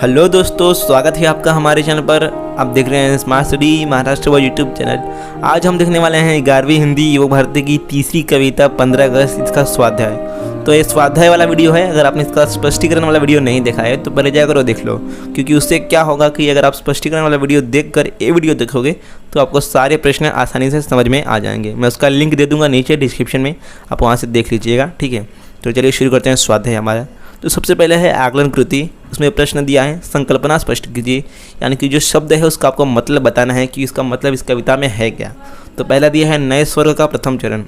Hello दोस्तों, स्वागत है आपका हमारे चैनल पर। आप देख रहे हैं स्मार्ट स्टडी महाराष्ट्र व यूट्यूब चैनल। आज हम देखने वाले हैं 11वीं हिंदी युवा भारती की तीसरी कविता 15 अगस्त, इसका स्वाध्याय। तो ये स्वाध्याय वाला वीडियो है। अगर आपने इसका स्पष्टीकरण वाला वीडियो नहीं देखा है तो पहले जाकर देख लो, क्योंकि उससे क्या होगा कि अगर आप स्पष्टीकरण वाला वीडियो देखकर ये वीडियो देखोगे तो आपको सारे प्रश्न आसानी से समझ में आ जाएंगे। मैं उसका लिंक दे दूँगा नीचे डिस्क्रिप्शन में, आप वहाँ से देख लीजिएगा। ठीक है, तो चलिए शुरू करते हैं स्वाध्याय हमारा। तो सबसे पहले है आकलन कृति। उसमें प्रश्न दिया है, संकल्पना स्पष्ट कीजिए, यानी कि जो शब्द है उसका आपको मतलब बताना है कि इसका मतलब इस कविता में है क्या। तो पहला दिया है नए स्वर्ग का प्रथम चरण।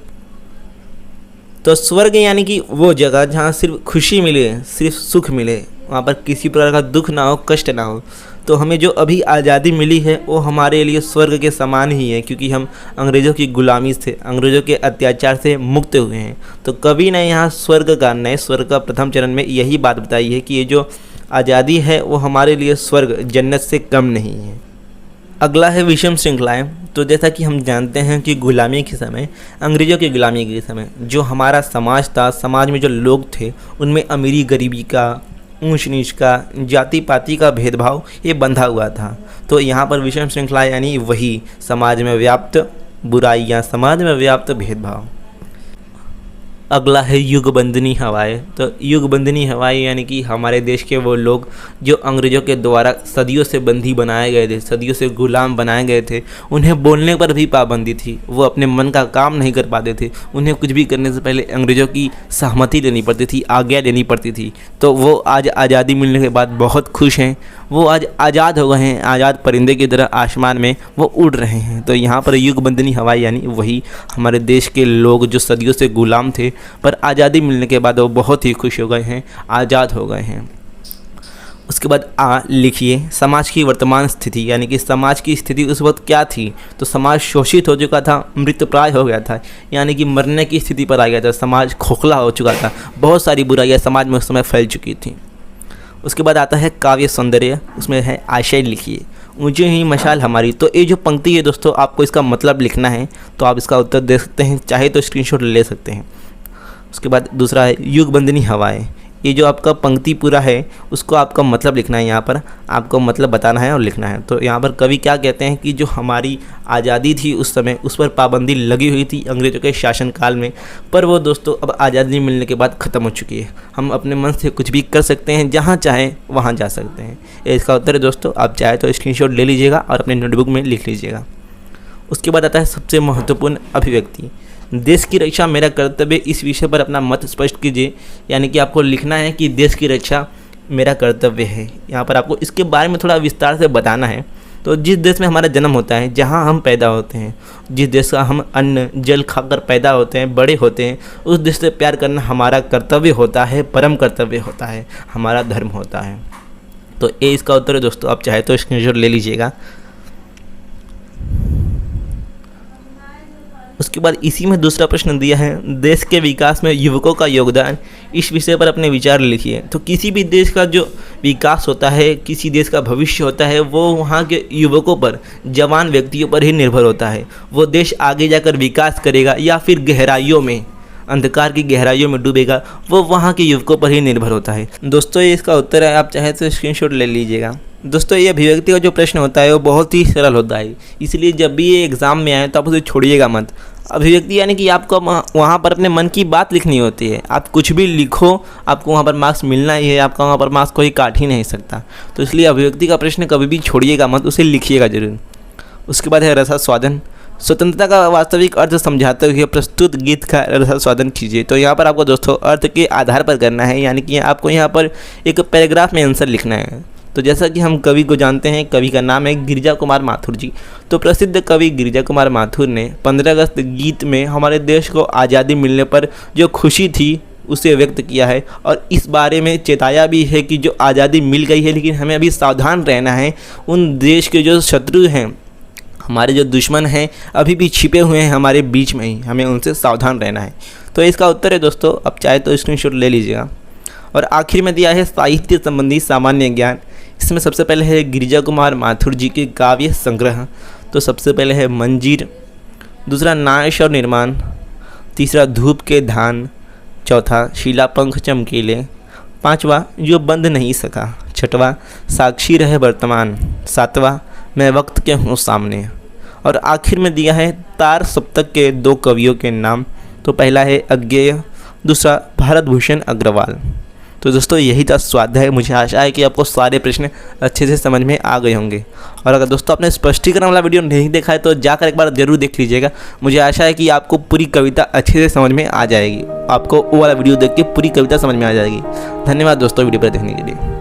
तो स्वर्ग यानी कि वो जगह जहाँ सिर्फ खुशी मिले, सिर्फ सुख मिले, वहाँ पर किसी प्रकार का दुख ना हो, कष्ट ना हो। तो हमें जो अभी आज़ादी मिली है वो हमारे लिए स्वर्ग के समान ही है, क्योंकि हम अंग्रेज़ों की गुलामी से, अंग्रेज़ों के अत्याचार से मुक्त हुए हैं। तो कवि ने यहाँ स्वर्ग का, नए स्वर्ग का प्रथम चरण में यही बात बताई है कि ये जो आज़ादी है वो हमारे लिए स्वर्ग, जन्नत से कम नहीं है। अगला है विषम श्रृंखलाएँ। तो जैसा कि हम जानते हैं कि गुलामी के समय, अंग्रेज़ों की गुलामी के समय जो हमारा समाज था, समाज में जो लोग थे उनमें अमीरी गरीबी का, ऊंच नीच का, जाति पाति का भेदभाव ये बंधा हुआ था। तो यहाँ पर विषम श्रृंखला यानी वही समाज में व्याप्त बुराइयाँ, समाज में व्याप्त भेदभाव। अगला है युगबंदिनी हवाएं। तो युगबंदिनी हवाएं यानी कि हमारे देश के वो लोग जो अंग्रेज़ों के द्वारा सदियों से बंदी बनाए गए थे, सदियों से गुलाम बनाए गए थे, उन्हें बोलने पर भी पाबंदी थी, वो अपने मन का काम नहीं कर पाते थे। उन्हें कुछ भी करने से पहले अंग्रेज़ों की सहमति लेनी पड़ती थी, आज्ञा लेनी पड़ती थी। तो वो आज आज़ादी मिलने के बाद बहुत खुश हैं, वो आज आज़ाद हो गए हैं, आज़ाद परिंदे की तरह आसमान में वो उड़ रहे हैं। तो यहाँ पर युगबंदिनी हवाएं यानी वही हमारे देश के लोग जो सदियों से गुलाम थे, पर आज़ादी मिलने के बाद वो बहुत ही खुश हो गए हैं, आज़ाद हो गए हैं। उसके बाद लिखिए समाज की वर्तमान स्थिति, यानी कि समाज की स्थिति उस वक्त क्या थी। तो समाज शोषित हो चुका था, मृतप्राय हो गया था, यानी कि मरने की स्थिति पर आ गया था। समाज खोखला हो चुका था, बहुत सारी बुराइयाँ समाज में उस समय फैल चुकी थी। उसके बाद आता है काव्य सौंदर्य। उसमें है आशय लिखिए, ऊंची ही मशाल हमारी। तो ये जो पंक्ति है दोस्तों, आपको इसका मतलब लिखना है, तो आप इसका उत्तर दे सकते हैं, चाहे तो स्क्रीनशॉट ले सकते हैं। उसके बाद दूसरा है युगबंदिनी हवाएं। ये जो आपका पंक्ति पूरा है उसको आपका मतलब लिखना है, यहाँ पर आपको मतलब बताना है और लिखना है। तो यहाँ पर कवि क्या कहते हैं कि जो हमारी आज़ादी थी उस समय, उस पर पाबंदी लगी हुई थी अंग्रेज़ों के शासनकाल में, पर वो दोस्तों अब आज़ादी मिलने के बाद ख़त्म हो चुकी है। हम अपने मन से कुछ भी कर सकते हैं, जहाँ चाहें वहाँ जा सकते हैं। ये इसका उत्तर है दोस्तों। आप चाहे तो स्क्रीनशॉट ले लीजिएगा और अपने नोटबुक में लिख लीजिएगा। उसके बाद आता है सबसे महत्वपूर्ण अभिव्यक्ति, देश की रक्षा मेरा कर्तव्य। इस विषय पर अपना मत स्पष्ट कीजिए, यानी कि आपको लिखना है कि देश की रक्षा मेरा कर्तव्य है। यहाँ पर आपको इसके बारे में थोड़ा विस्तार से बताना है। तो जिस देश में हमारा जन्म होता है, जहाँ हम पैदा होते हैं, जिस देश का हम अन्न जल खाकर पैदा होते हैं, बड़े होते हैं, उस देश से प्यार करना हमारा कर्तव्य होता है, परम कर्तव्य होता है, हमारा धर्म होता है। तो ये इसका उत्तर है दोस्तों। आप चाहे तो स्क्रीनशॉट ले लीजिएगा। उसके बाद इसी में दूसरा प्रश्न दिया है, देश के विकास में युवकों का योगदान। इस विषय पर अपने विचार लिखिए। तो किसी भी देश का जो विकास होता है, किसी देश का भविष्य होता है, वो वहाँ के युवकों पर, जवान व्यक्तियों पर ही निर्भर होता है। वो देश आगे जाकर विकास करेगा या फिर गहराइयों में, अंधकार की गहराइयों में डूबेगा, वो वहाँ के युवकों पर ही निर्भर होता है। दोस्तों ये इसका उत्तर है। आप चाहे तो स्क्रीनशॉट ले लीजिएगा। दोस्तों ये अभिव्यक्ति का जो प्रश्न होता है वो बहुत ही सरल होता है, इसलिए जब भी ये एग्ज़ाम में आए तो आप उसे छोड़िएगा मत। अभिव्यक्ति यानी कि आपको वहाँ पर अपने मन की बात लिखनी होती है। आप कुछ भी लिखो, आपको वहाँ पर मार्क्स मिलना ही है, आपका वहाँ पर मार्क्स कोई काट ही नहीं सकता। तो इसलिए अभिव्यक्ति का प्रश्न कभी भी छोड़िएगा मत, उसे लिखिएगा जरूर। उसके बाद है रसास्वादन। स्वतंत्रता का वास्तविक अर्थ समझाते हुए प्रस्तुत गीत का रसास्वादन कीजिए। तो यहाँ पर आपको दोस्तों अर्थ के आधार पर करना है, यानी कि आपको यहाँ पर एक पैराग्राफ में आंसर लिखना है। तो जैसा कि हम कवि को जानते हैं, कवि का नाम है गिरिजा कुमार माथुर जी। तो प्रसिद्ध कवि गिरिजा कुमार माथुर ने 15 अगस्त गीत में हमारे देश को आज़ादी मिलने पर जो खुशी थी उसे व्यक्त किया है, और इस बारे में चेताया भी है कि जो आज़ादी मिल गई है लेकिन हमें अभी सावधान रहना है। उन देश के जो शत्रु हैं, हमारे जो दुश्मन हैं, अभी भी छिपे हुए हैं हमारे बीच में ही, हमें उनसे सावधान रहना है। तो इसका उत्तर है दोस्तों। आप चाहे तो स्क्रीनशॉट ले लीजिएगा। और आखिर में दिया है साहित्य संबंधी सामान्य ज्ञान। इसमें सबसे पहले है गिरिजा कुमार माथुर जी के काव्य संग्रह। तो सबसे पहले है मंजीर, दूसरा नाश और निर्माण, तीसरा धूप के धान, चौथा शिलापंख चमकीले, पांचवा जो बंध नहीं सका, छठवां साक्षी रहे वर्तमान, सातवां मैं वक्त के हूँ सामने, और आखिर में दिया है तार सप्तक के 2 कवियों के नाम। तो पहला है अज्ञेय, दूसरा भारत भूषण अग्रवाल। तो दोस्तों यही था स्वाध्याय। मुझे आशा है कि आपको सारे प्रश्न अच्छे से समझ में आ गए होंगे। और अगर दोस्तों आपने स्पष्टीकरण वाला वीडियो नहीं देखा है तो जाकर एक बार जरूर देख लीजिएगा। मुझे आशा है कि आपको पूरी कविता अच्छे से समझ में आ जाएगी। आपको वो वाला वीडियो देख के पूरी कविता समझ में आ जाएगी। धन्यवाद दोस्तों वीडियो पर देखने के लिए।